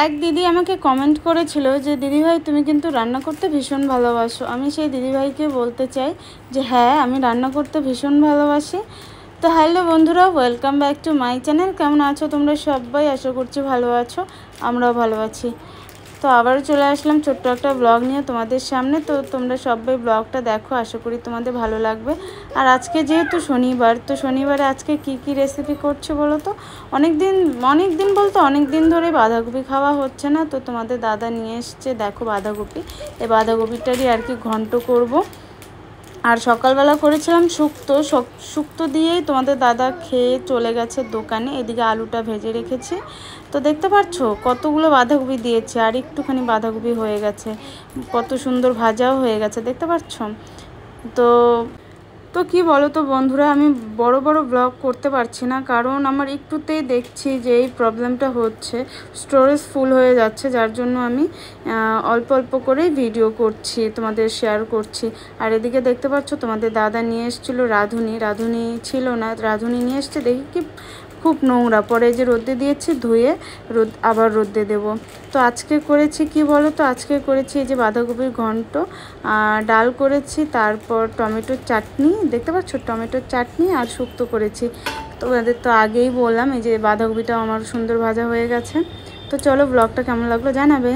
এক দিদি আমাকে কমেন্ট করেছিল যে দিদিভাই তুমি কিন্তু রান্না করতে ভীষণ ভালোবাসো। আমি সেই দিদিভাইকে বলতে চাই যে হ্যাঁ, আমি রান্না করতে ভীষণ ভালোবাসি। তো হ্যালো বন্ধুরা, welcome back to my channel. কেমন আছো তোমরা সবাই? আশা করছি ভালো আছো, আমরাও ভালো আছি। তো আবারও চলে আসলাম ছোট্ট একটা ব্লগ নিয়ে তোমাদের সামনে। তো তোমরা সবাই ব্লগটা দেখো, আশা করি তোমাদের ভালো লাগবে। আর আজকে যেহেতু শনিবার, তো শনিবারে আজকে কি রেসিপি করছে বলো তো? অনেক দিন ধরে বাঁধাকপি খাওয়া হচ্ছে না, তো তোমাদের দাদা নিয়ে এসছে দেখো বাঁধাকপি। এই বাঁধাকপিটারই আর কি ঘন্ট করব। আর সকালবেলা করেছিলাম শুক্তো দিয়েই তোমাদের দাদা খেয়ে চলে গেছে দোকানে। এদিকে আলুটা ভেজে রেখেছি। তো দেখতে পাচ্ছ কতগুলো বাঁধাকপি দিয়েছে, আর একটুখানি বাঁধাকপি হয়ে গেছে, কত সুন্দর ভাজাও হয়ে গেছে, দেখতে পাচ্ছ? তো তো কি বলো তো বন্ধুরা, আমি বড় ব্লগ করতে পারছি না, কারণ আমার একটুতেই দেখছি যে এই প্রবলেমটা হচ্ছে, স্টোরেজ ফুল হয়ে যাচ্ছে, যার জন্য আমি অল্প করেই ভিডিও করছি, তোমাদের শেয়ার করছি। আর এদিকে দেখতে পাচ্ছ তোমাদের দাদা নিয়ে এসেছিলো রাঁধুনি ছিল না, রাঁধুনি নিয়ে এসছে, দেখি কি খুব নোংরা। পরে যে রোদে দিয়েছি, ধুয়ে আবার রোদে দেবো। তো আজকে করেছি কি বলো তো, আজকে করেছি এই যে বাঁধাকপির ঘন্ট, ডাল করেছি, তারপর টমেটোর চাটনি, দেখতে পাচ্ছ টমেটোর চাটনি, আর শুক্তো করেছি। তোমাদের তো আগেই বললাম এই যে বাঁধাকপিটাও আমার সুন্দর ভাজা হয়ে গেছে। তো চলো ব্লগটা কেমন লাগলো জানাবে।